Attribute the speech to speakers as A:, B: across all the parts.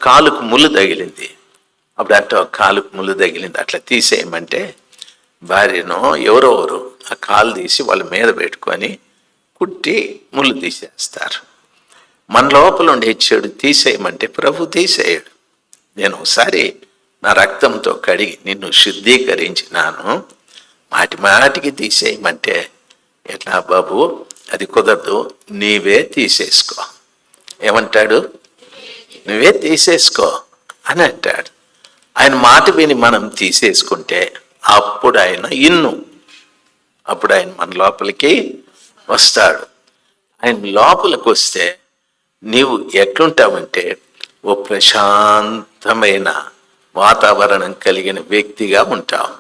A: కాలుకు ముళ్ళు తగిలింది. అప్పుడు అట్ట కాలుకు ముళ్ళు తగిలింది, అట్లా తీసేయమంటే భార్యను ఎవరెవరు ఆ కాలు తీసి వాళ్ళ మీద పెట్టుకొని కుట్టి ముళ్ళు తీసేస్తారు. మన లోపల ఉండే చెడు తీసేయమంటే ప్రభు తీసేయడు. నేను ఒకసారి నా రక్తంతో కడిగి నిన్ను శుద్ధీకరించినాను, మాటి మాటికి తీసేయమంటే ఎట్లా బాబు, అది కుదరదు, నీవే తీసేసుకో. ఏమంటాడు? నువ్వే తీసేసుకో అని అంటాడు. ఆయన మాట విని మనం తీసేసుకుంటే అప్పుడు ఆయన అప్పుడు ఆయన మన లోపలికి వస్తాడు. ఆయన లోపలికి వస్తే నీవు ఎట్లుంటావంటే ఓ ప్రశాంతమైన వాతావరణం కలిగిన వ్యక్తిగా ఉంటావు.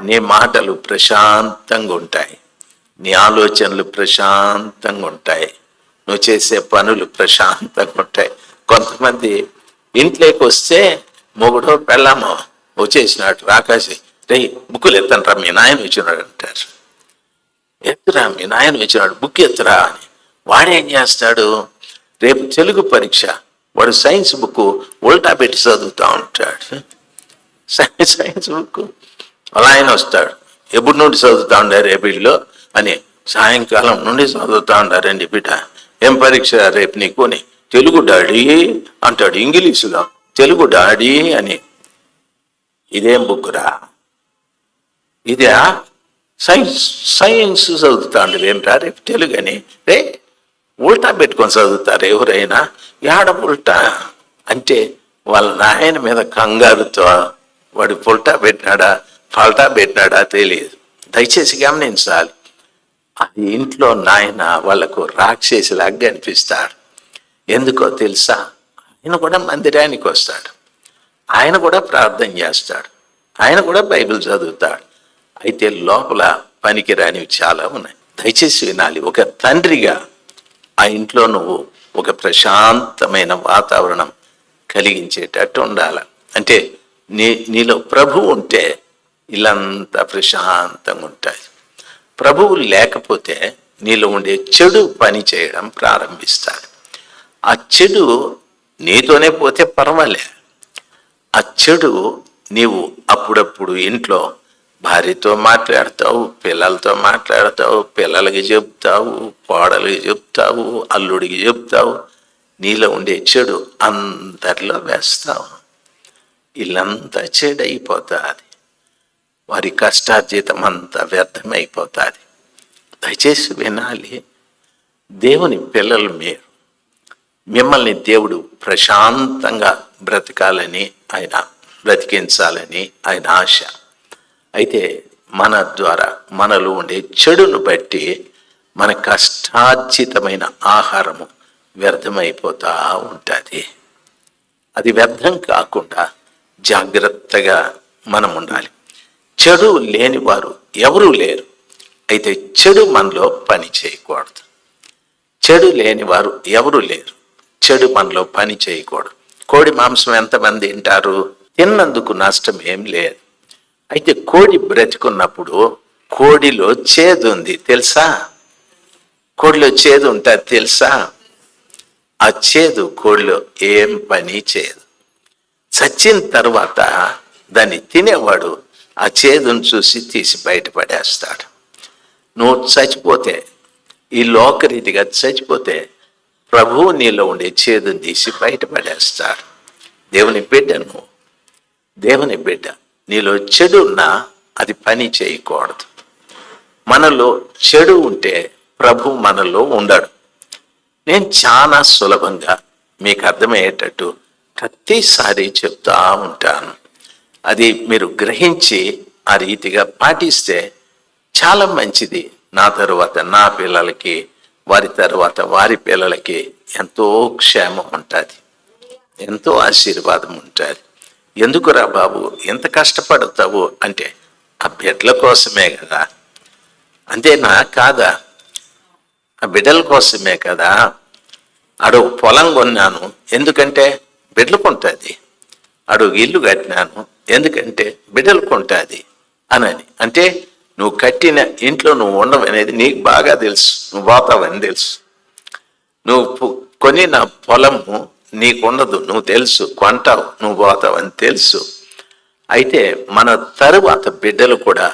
A: నీ మాటలు ప్రశాంతంగా ఉంటాయి, నీ ఆలోచనలు ప్రశాంతంగా ఉంటాయి, నువ్వు చేసే పనులు ప్రశాంతంగా ఉంటాయి. కొంతమంది ఇంట్లోకి వస్తే మొగుడో పెళ్ళామో వచ్చేసినట్టు రాకాసి, రే బుక్కులు ఎత్తనరా మీ నాయన వచ్చినాడు అంటారు. ఎత్తురా మీ నాయన వచ్చినాడు, బుక్ ఎత్తురా అని. వాడేం చేస్తాడు? రేపు తెలుగు పరీక్ష, వాడు సైన్స్ బుక్ ఉల్టా పెట్టి చదువుతూ ఉంటాడు. సైన్స్ బుక్ అలా ఆయన వస్తాడు, ఎప్పుడు నుండి చదువుతూ ఉండారు రేపిల్లో అని. సాయంకాలం నుండి చదువుతూ ఉండారండి బిడ్డ, ఏం పరీక్ష రేపు నీకు అని. తెలుగు డాడీ అంటాడు ఇంగ్లీషులో, తెలుగు డాడీ అని. ఇదేం బుక్కురా, ఇదే సైన్స్ చదువుతా ఉండదు ఏంట్రా రేపు తెలుగు అని. రే ఉల్టా పెట్టుకొని చదువుతారు ఎవరైనా. యాడ ఉల్టా అంటే వాళ్ళ నాయన మీద కంగారుతో వాడు పుల్టా పెట్టినాడా ఫల్టా పెట్టినాడా తెలియదు. దయచేసి గమనించాలి. అది ఇంట్లో నాయన వాళ్ళకు రాక్షసిలాగా అనిపిస్తాడు. ఎందుకో తెలుసా? ఆయన కూడా మందిరానికి వస్తాడు, ఆయన కూడా ప్రార్థన చేస్తాడు, ఆయన కూడా బైబిల్ చదువుతాడు. అయితే లోపల పనికిరానివి చాలా ఉన్నాయి. దయచేసి వినాలి. ఒక తండ్రిగా ఆ ఇంట్లో నువ్వు ఒక ప్రశాంతమైన వాతావరణం కలిగించేటట్టు ఉండాలి. అంటే నీలో ప్రభువు ఉంటే ఇల్లంతా ప్రశాంతంగా ఉంటాయి. ప్రభువు లేకపోతే నీలో ఉండే చెడు పని చేయడం ప్రారంభిస్తాడు. ఆ చెడు నీతోనే పోతే పర్వాలే. ఆ చెడు నీవు అప్పుడప్పుడు ఇంట్లో భార్యతో మాట్లాడతావు, పిల్లలతో మాట్లాడతావు, పిల్లలకి చెప్తావు, కోడలికి చెప్తావు, అల్లుడికి చెప్తావు. నీలో ఉండే చెడు అందరిలో వేస్తావు. ఇల్లంతా చెడైపోతుంది, వారి కష్టార్జితం అంతా వ్యర్థమైపోతుంది. దయచేసి వినాలి. దేవుని పిల్లలు మీరు, మిమ్మల్ని దేవుడు ప్రశాంతంగా బ్రతకాలని ఆయన బ్రతికించాలని ఆయన ఆశ. అయితే మన ద్వారా మనలో ఉండే చెడును బట్టి మన కష్టార్జితమైన ఆహారము వ్యర్థమైపోతూ ఉంటుంది. అది వ్యర్థం కాకుండా జాగ్రత్తగా మనం ఉండాలి. చెడు లేని వారు ఎవరూ లేరు. అయితే చెడు మనలో పని చేయకూడదు. చెడు లేని వారు ఎవరూ లేరు. చెడు మనలో పని చేయకూడదు. కోడి మాంసం ఎంతమంది తింటారు? తిన్నందుకు నష్టం ఏం లేదు. అయితే కోడి బ్రతికున్నప్పుడు కోడిలో చేదు ఉంది తెలుసా? కోడిలో చేదు ఉంటుంది తెలుసా? ఆ చేదు కోడిలో ఏం పని చేయదు. చచ్చిన తర్వాత దాన్ని తినేవాడు ఆ చేదును చూసి తీసి బయటపడేస్తాడు. నువ్వు చచ్చిపోతే, ఈ లోకరీతిగా చచ్చిపోతే ప్రభువు నీలో ఉండే చేదును తీసి బయటపడేస్తాడు. దేవుని బిడ్డ నువ్వు, దేవుని బిడ్డ. నీలో చెడు ఉన్నా అది పని చేయకూడదు. మనలో చెడు ఉంటే ప్రభు మనలో ఉండడు. నేను చాలా సులభంగా మీకు అర్థమయ్యేటట్టు ప్రతిసారి చెప్తా ఉంటాను. అది మీరు గ్రహించి ఆ రీతిగా పాటిస్తే చాలా మంచిది. నా తరువాత నా పిల్లలకి, వారి తరువాత వారి పిల్లలకి ఎంతో క్షేమం ఉంటుంది, ఎంతో ఆశీర్వాదం ఉంటుంది. ఎందుకురా బాబు ఎంత కష్టపడతావు అంటే ఆ బిడ్డల కోసమే కదా. అంతేనా కాదా? ఆ బిడ్డల కోసమే కదా. అడుగు పొలం కొన్నాను ఎందుకంటే బిడ్డలకు ఉంటుంది, అడుగు ఇల్లు కట్టినాను ఎందుకంటే బిడ్డలకు ఉంటుంది అనని. అంటే నువ్వు కట్టిన ఇంట్లో నువ్వు ఉండవనేది నీకు బాగా తెలుసు, నువ్వు పోతావని తెలుసు. నువ్వు కొనిన పొలము నీకుండదు, నువ్వు తెలుసు, కొంటావు, నువ్వు పోతావు అని తెలుసు. అయితే మన తరువాత బిడ్డలు కూడా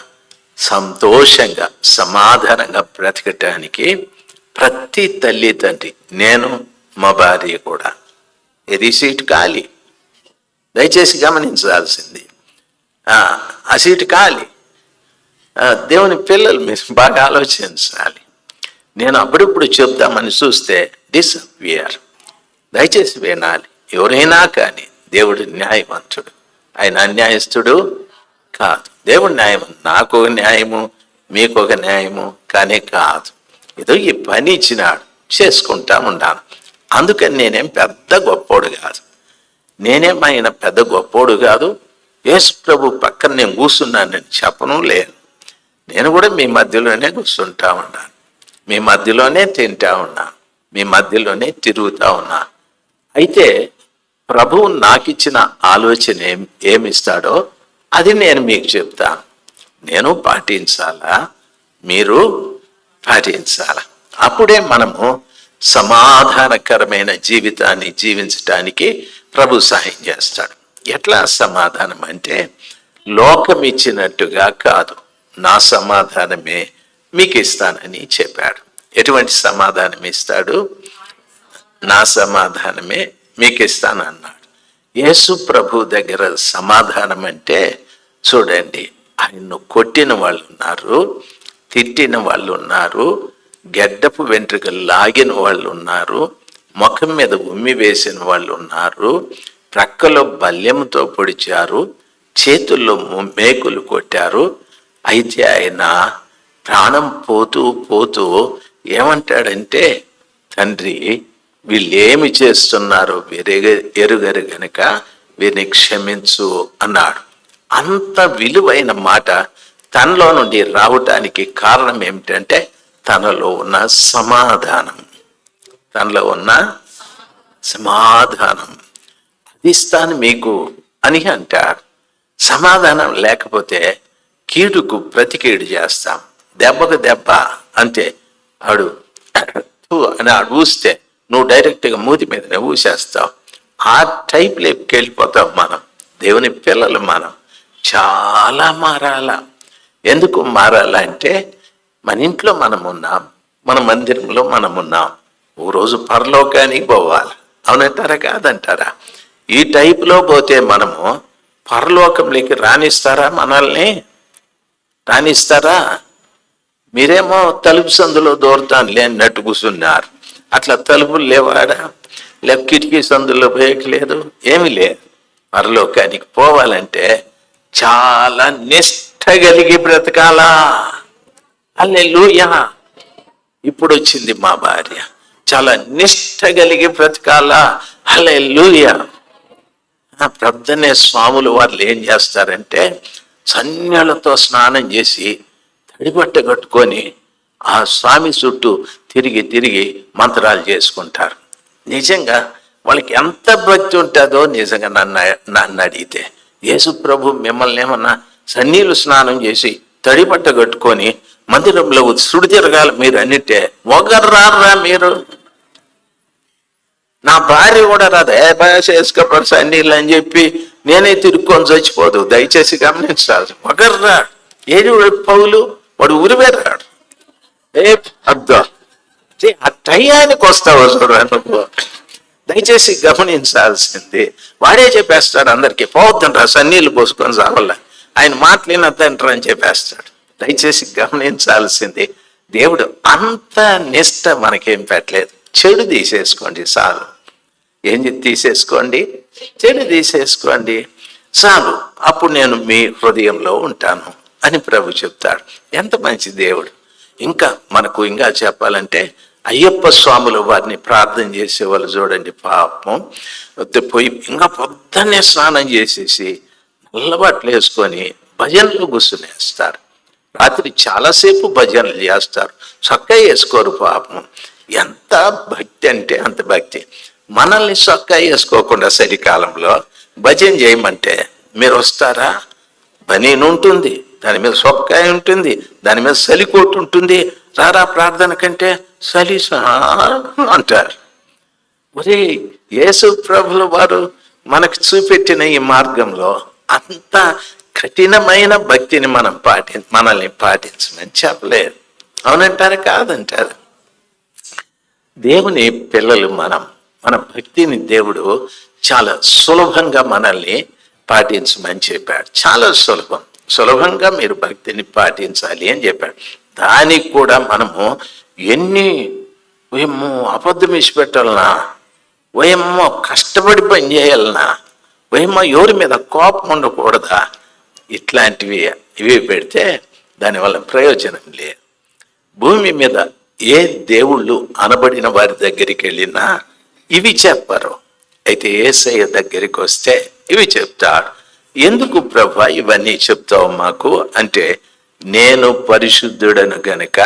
A: సంతోషంగా సమాధానంగా బ్రతకటానికి ప్రతి తల్లి తండ్రి, నేను మా భార్య కూడా, ఇది సీటు ఖాళీ, దయచేసి గమనించాల్సింది, ఆ సీటు ఖాళీ. దేవుని పిల్లలు మీరు బాగా ఆలోచించాలి. నేను అప్పుడప్పుడు చెప్తామని చూస్తే డిసపియర్. దయచేసి వినాలి. ఎవరైనా కానీ దేవుడు న్యాయవంతుడు, ఆయన అన్యాయస్తుడు కాదు. దేవుడు న్యాయం, నాకు ఒక న్యాయము, మీకు ఒక న్యాయము కానీ కాదు. ఏదో ఈ పని ఇచ్చినాడు, చేసుకుంటా ఉన్నాను. అందుకని నేనేం పెద్ద గొప్పోడు కాదు, నేనేమైనా పెద్ద గొప్పోడు కాదు. యేసు ప్రభు పక్కన నేను కూర్చున్నానని చెప్పను లేదు. నేను కూడా మీ మధ్యలోనే కూర్చుంటా ఉన్నాను, మీ మధ్యలోనే తింటా ఉన్నాను, మీ మధ్యలోనే తిరుగుతూ ఉన్నాను. అయితే ప్రభువు నాకు ఇచ్చిన ఆలోచన ఏమిస్తాడో అది నేను మీకు చెప్తాను. నేను పాటించాలా, మీరు పాటించాలా. అప్పుడే మనము సమాధానకరమైన జీవితాన్ని జీవించటానికి ప్రభు సహాయం చేస్తాడు. ఎట్లా సమాధానం అంటే, లోకం ఇచ్చినట్టుగా కాదు, నా సమాధానమే మీకు ఇస్తానని చెప్పాడు. ఎటువంటి సమాధానం ఇస్తాడు? నా సమాధానమే మీకు ఇస్తానన్నాడు. యేసు ప్రభు దగ్గర సమాధానం అంటే చూడండి, ఆయన్ను కొట్టిన వాళ్ళు ఉన్నారు, తిట్టిన వాళ్ళు ఉన్నారు, గెడ్డపు వెంట్రుకలు లాగిన వాళ్ళు ఉన్నారు, ముఖం మీద ఉమ్మి వేసిన వాళ్ళు ఉన్నారు, ప్రక్కలో బల్యంతో పొడిచారు, చేతుల్లో మేకులు కొట్టారు. అయితే ఆయన ప్రాణం పోతూ పోతూ ఏమంటాడంటే, తండ్రి వీళ్ళేమి చేస్తున్నారో ఎరుగరు గనుక వీరిని క్షమించు అన్నాడు. అంత విలువైన మాట తనలో నుండి రావటానికి కారణం ఏమిటంటే, తనలో ఉన్న సమాధానం, తనలో ఉన్న సమాధానం. అది ఇస్తాను మీకు అని అంటాడు. సమాధానం లేకపోతే కీడుకు ప్రతి కీడు చేస్తాం, దెబ్బకు దెబ్బ అంతే. ఆడు అని ఆడు ఊస్తే నువ్వు డైరెక్ట్గా మూతి మీదనే ఊసేస్తావు. ఆ టైప్లోకి వెళ్ళిపోతాం మనం. దేవుని పిల్లలు మనం చాలా మారాలా. ఎందుకు మారాలా అంటే, మన ఇంట్లో మనం ఉన్నాం, మన మందిరంలో మనం ఉన్నాం, ఓ రోజు పరలోకానికి పోవాలి. అవునంటారా కాదంటారా? ఈ టైపులో పోతే మనము పరలోకంలోకి రాణిస్తారా? మనల్ని రాణిస్తారా? మీరేమో తలుపు సందులో దూరతాను లేనట్టు కూర్చున్నారు. అట్లా తలుపులు లేవాడా? లేక కిటికీ సందులో పోయట్లేదు, ఏమి లేదు. పరలోకానికి పోవాలంటే చాలా నిష్ఠ కలిగి బ్రతకాలా. హల్లెలూయా. ఇప్పుడు వచ్చింది మా భార్య, చాలా నిష్ఠ కలిగి బ్రతకాలా. హల్లెలూయా. ప్రొద్దున్నే స్వాములు వాళ్ళు ఏం చేస్తారంటే, సన్యాలతో స్నానం చేసి తడిబట్ట కట్టుకొని ఆ స్వామి చుట్టూ తిరిగి తిరిగి మంత్రాలు చేసుకుంటారు. నిజంగా వాళ్ళకి ఎంత భక్తి ఉంటుందో నిజంగా నన్ను అడిగితే, యేసు ప్రభు మిమ్మల్ని ఏమన్నా సన్నీళ్ళు స్నానం చేసి తడిబట్ట కట్టుకొని మందిరంలో సుడి తిరగాలి మీరు అన్నిటే, ఒకరు రారా మీరు? నా భార్య కూడా రాదు, ఏ భాష వేసుకోపడు సన్నీళ్ళు అని చెప్పి నేనే తిరుక్కొని చచ్చిపోదు. దయచేసి గమనించాలి. ఒకరు రాడు. ఏది పౌలు వాడు ఉరివేరాడు. అద్దా ఆ టయానికి వస్తావు చూడు నువ్వు. దయచేసి గమనించాల్సింది, వాడే చెప్పేస్తాడు అందరికీ, పోవద్దంటారా సన్నీళ్ళు పోసుకొని చావల్ల, ఆయన మాట్లాడినద్దంటారు అని చెప్పేస్తాడు. దయచేసి గమనించాల్సింది, దేవుడు అంత నిష్ట మనకేం పెట్టలేదు. చెడు తీసేసుకోండి చాలు. ఏం తీసేసుకోండి? చెడు తీసేసుకోండి చాలు. అప్పుడు నేను మీ హృదయంలో ఉంటాను అని ప్రభు చెప్తాడు. ఎంత మంచి దేవుడు. ఇంకా మనకు ఇంకా చెప్పాలంటే, అయ్యప్ప స్వాములు వారిని ప్రార్థన చేసేవాళ్ళు చూడండి, పాపం పోయి ఇంకా పొద్దున్నే స్నానం చేసేసి నల్లబట్టలు వేసుకొని భజనలు కూర్చునేస్తారు. రాత్రి చాలాసేపు భజనలు చేస్తారు, చొక్కా వేసుకోరు పాపం. ఎంత భక్తి అంటే అంత భక్తి. మనల్ని చొక్కా వేసుకోకుండా చలికాలంలో భజన చేయమంటే మీరు వస్తారా? బనీను ఉంటుంది, దాని మీద చొక్కాయ ఉంటుంది, దాని మీద చలికోటు ఉంటుంది. రారా ప్రార్థన కంటే చలి అంటారు. ఒరే, యేసు ప్రభుల వారు మనకు చూపెట్టిన ఈ మార్గంలో అంత కఠినమైన భక్తిని మనల్ని పాటించమని చెప్పలేదు. అవునంటారు కాదంటారు? దేవుని పిల్లలు మన భక్తిని దేవుడు చాలా సులభంగా మనల్ని పాటించమని చెప్పాడు. చాలా సులభంగా మీరు భక్తిని పాటించాలి అని చెప్పాడు. దానికి కూడా మనము ఏమో అబద్ధం ఇచ్చిపెట్టాలనా, ఏమో కష్టపడి పని చేయాలనా, ఏమో ఎవరి మీద కోపం ఉండకూడదా, ఇవి పెడితే దానివల్ల ప్రయోజనం లేదు. భూమి మీద ఏ దేవుళ్ళు అనబడిన వారి దగ్గరికి వెళ్ళినా ఇవి చెప్పరు. అయితే యేసయ్య దగ్గరికి వస్తే ఇవి చెప్తాడు. ఎందుకు ప్రభా ఇవన్నీ చెప్తావు మాకు అంటే, నేను పరిశుద్ధుడను గనుక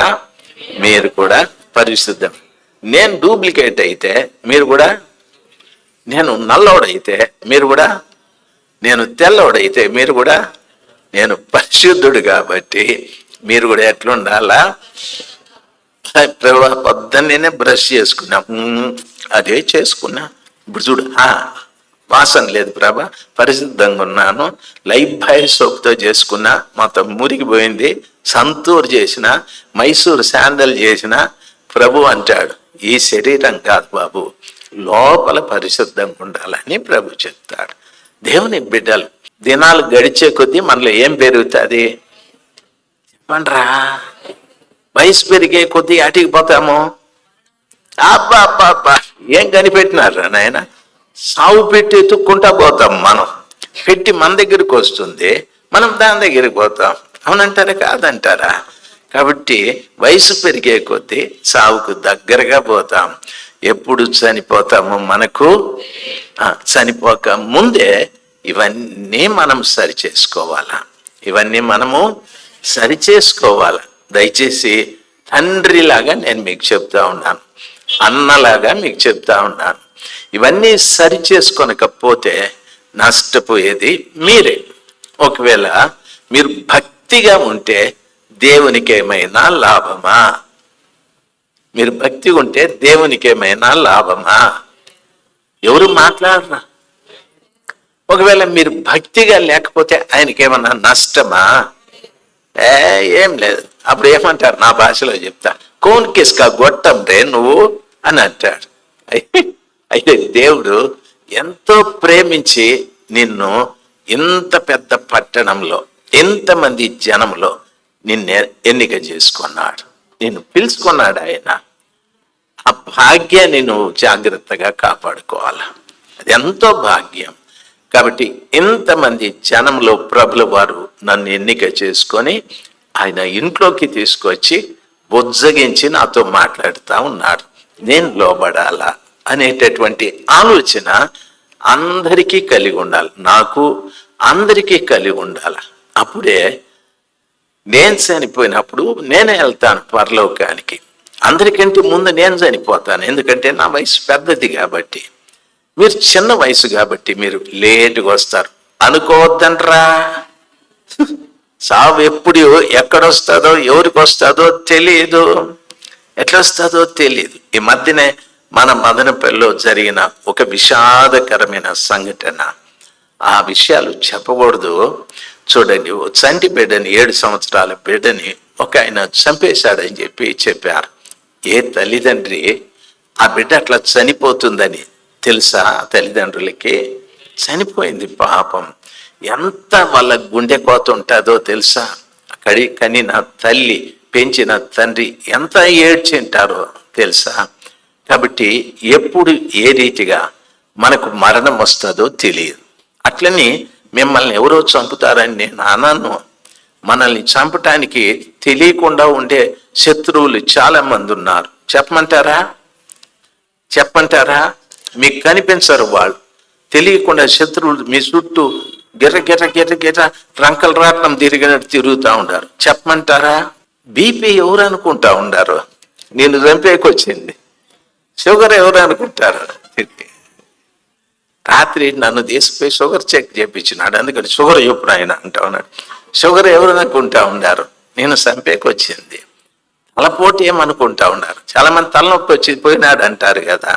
A: మీరు కూడా పరిశుద్ధం. నేను డూప్లికేట్ అయితే మీరు కూడా, నేను నల్లోడైతే మీరు కూడా, నేను తెల్లవాడైతే మీరు కూడా, నేను పరిశుద్ధుడు కాబట్టి మీరు కూడా ఎట్లుండాలా? ప్రభా పొద్దున్నే బ్రష్ చేసుకున్నా, అదే చేసుకున్నా, ఇప్పుడు చూడు వాసన లేదు ప్రభా, పరిశుద్ధంగా ఉన్నాను, లైఫ్ బాయ్ సోప్తో చేసుకున్నా, మొత్తం మురిగిపోయింది, సంతూర్ చేసిన, మైసూర్ శాండల్ చేసిన. ప్రభు అంటాడు, ఈ శరీరం కాదు బాబు, లోపల పరిశుద్ధంగా ఉండాలని ప్రభు చెప్తాడు. దేవుని బిడ్డలు దినాలు గడిచే కొద్దీ మనలో ఏం పెరుగుతుంది చెప్పండిరా? వయసు పెరిగే కొద్దీ అటికి పోతాము. అబ్బా ఏం కనిపెట్టినారా నాయన? సాగు పెట్టి ఎత్తుక్కుంటా పోతాం. మనం పెట్టి మన దగ్గరికి వస్తుంది, మనం దాని దగ్గరికి పోతాం. అవునంటారా కాదంటారా? కాబట్టి వయసు పెరిగే కొద్దీ సావుకు దగ్గరగా పోతాం. ఎప్పుడు చనిపోతామో మనకు చనిపోక ముందే ఇవన్నీ మనం సరిచేసుకోవాలా. దయచేసి తండ్రిలాగా నేను మీకు చెప్తా ఉన్నాను, అన్నలాగా మీకు చెప్తా ఉన్నాను. ఇవన్నీ సరిచేసుకోనకపోతే నష్టపోయేది మీరే. ఒకవేళ మీరు భక్తిగా ఉంటే దేవునికి ఏమైనా లాభమా? మీరు భక్తిగా ఉంటే దేవునికి ఏమైనా లాభమా? ఎవరు మాట్లాడరా? ఒకవేళ మీరు భక్తిగా లేకపోతే ఆయనకి ఏమన్నా నష్టమా? ఏం లేదు. అప్పుడు ఏమంటారు, నా భాషలో చెప్తా, కోన్ కిస్కా గొట్టం రే నువ్వు అని అంటాడు. అయితే దేవుడు ఎంతో ప్రేమించి నిన్ను ఇంత పెద్ద పట్టణంలో ఎంతమంది జనంలో నిన్ను ఎన్నిక చేసుకున్నాడు, నిన్ను పిలుచుకున్నాడు. ఆయన ఆ భాగ్యాన్ని నువ్వు జాగ్రత్తగా కాపాడుకోవాలి. అది ఎంతో భాగ్యం. కాబట్టి ఇంతమంది జనంలో ప్రభుల వారు నన్ను ఎన్నిక చేసుకొని ఆయన ఇంట్లోకి తీసుకొచ్చి బుజ్జగించి నాతో మాట్లాడుతూ ఉన్నాడు. నేను లోబడాలా అనేటటువంటి ఆలోచన అందరికీ కలిగి ఉండాలి, నాకు అందరికీ కలిగి ఉండాలి. అప్పుడే నేను చనిపోయినప్పుడు నేనే వెళ్తాను పరలోకానికి. అందరికంటే ముందు నేను చనిపోతాను, ఎందుకంటే నా వయసు పెద్దది కాబట్టి. మీరు చిన్న వయసు కాబట్టి మీరు లేటుగా వస్తారు. అనుకోవద్దంట్రా, సావు ఎప్పుడు ఎక్కడొస్తుందో ఎవరికి వస్తుందో తెలియదు, ఎట్లా వస్తుందో తెలియదు. ఈ మధ్యనే మన మదనపల్లిలో జరిగిన ఒక విషాదకరమైన సంఘటన. ఆ విషయాలు చెప్పకూడదు. చూడండి, చంటి బిడ్డని 7 సంవత్సరాల బిడ్డని ఒక ఆయన చంపేశాడని చెప్పారు. ఏ తల్లిదండ్రి ఆ బిడ్డ అట్లా చనిపోతుందని తెలుసా? తల్లిదండ్రులకి చనిపోయింది పాపం. ఎంత వాళ్ళ గుండె కోత ఉంటుందో తెలుసా? కానీ నా తల్లి పెంచిన తండ్రి ఎంత ఏడ్చింటారో తెలుసా? కాబట్టి ఎప్పుడు ఏ రీతిగా మనకు మరణం వస్తుందో తెలియదు. అట్లని మిమ్మల్ని ఎవరో చంపుతారని నేను అనను. మనల్ని చంపటానికి తెలియకుండా ఉండే శత్రువులు చాలా మంది ఉన్నారు. చెప్పమంటారా? మీకు కనిపించరు వాళ్ళు. తెలియకుండా శత్రువులు మీ చుట్టూ గిర్ర రంకల రాట్నం తిరిగినట్టు తిరుగుతూ ఉంటారు. చెప్పమంటారా? బీపీ ఎవరు అనుకుంటా ఉండారు? నేను చంపేకొచ్చింది. షుగర్ ఎవరు అనుకుంటారు? రాత్రి నన్ను తీసిపోయి షుగర్ చెక్ చేయించినాడు, అందుకని షుగర్ ఎప్పుడు ఆయన అంటా ఉన్నాడు. షుగర్ ఎవరు అనుకుంటా ఉన్నారు? నేను చంపేకొచ్చింది. తలపోటు ఏమనుకుంటా ఉన్నారు? చాలా మంది తలనొప్పి వచ్చి పోయినాడు అంటారు కదా.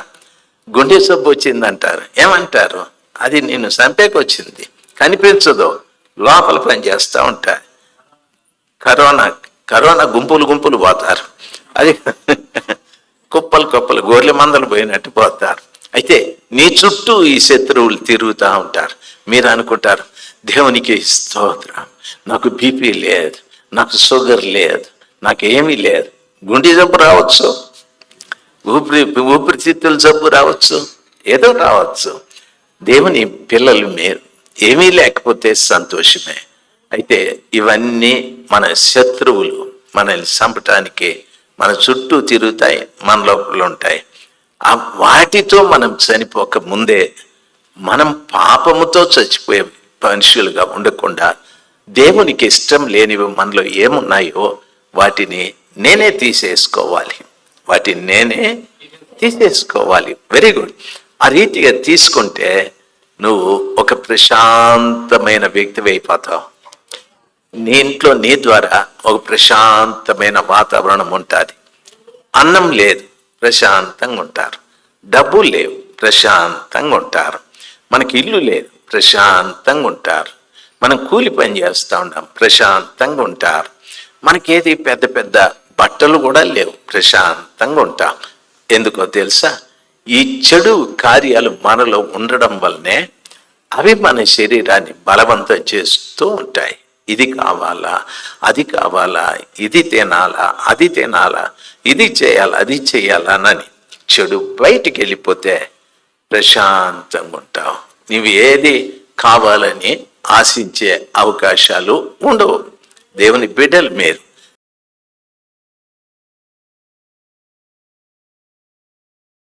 A: గుండె జబ్బు వచ్చిందంటారు. ఏమంటారు? అది నేను చంపేకొచ్చింది, కనిపించదు, లోపల పనిచేస్తూ ఉంటారు. కరోనా గుంపులు పోతారు. అది కుప్పలు గొర్రెల మందలు పోయినట్టు పోతారు. అయితే నీ చుట్టూ ఈ శత్రువులు తిరుగుతూ ఉంటారు. మీరు అనుకుంటారు, దేవునికి స్తోత్రం, నాకు బీపీ లేదు, నాకు షుగర్ లేదు, నాకేమీ లేదు. గుండె జబ్బు రావచ్చు, ఊపిరితిత్తుల జబ్బు రావచ్చు, ఏదో రావచ్చు. దేవుని పిల్లలు మీరు, ఏమీ లేకపోతే సంతోషమే. అయితే ఇవన్నీ మన శత్రువులు, మనల్ని చంపటానికి మన చుట్టూ తిరుగుతాయి, మన లోపల ఉంటాయి. ఆ వాటితో మనం చనిపోక ముందే మనం పాపముతో చచ్చిపోయే మనుషులుగా ఉండకుండా దేవునికి ఇష్టం లేనివి మనలో ఏమున్నాయో వాటిని నేనే తీసేసుకోవాలి. Very good. ఆ రీతిగా తీసుకుంటే నువ్వు ఒక ప్రశాంతమైన వ్యక్తివి అయిపోతావు. నీ ఇంట్లో నీ ద్వారా ఒక ప్రశాంతమైన వాతావరణం ఉంటుంది. అన్నం లేదు, ప్రశాంతంగా ఉంటారు. డబ్బు లేవు, ప్రశాంతంగా ఉంటారు. మనకి ఇల్లు లేదు, ప్రశాంతంగా ఉంటారు. మనం కూలి పని చేస్తూ ఉంటాం, ప్రశాంతంగా ఉంటారు. మనకేది పెద్ద పెద్ద బట్టలు కూడా లేవు, ప్రశాంతంగా ఉంటాం. ఎందుకో తెలుసా? ఈ చెడు కార్యాలు మనలో ఉండడం వల్లనే అవి మన శరీరాన్ని బలవంతం చేస్తూ ఉంటాయి. ఇది కావాలా, అది కావాలా, ఇది తినాలా, అది తినాలా, ఇది చేయాలా, అది చేయాలనని చెడు బయటికి వెళ్ళిపోతే ప్రశాంతంగా ఉంటావు. నీవు ఏది కావాలని ఆశించే అవకాశాలు ఉండవు. దేవుని బిడ్డలు మీరు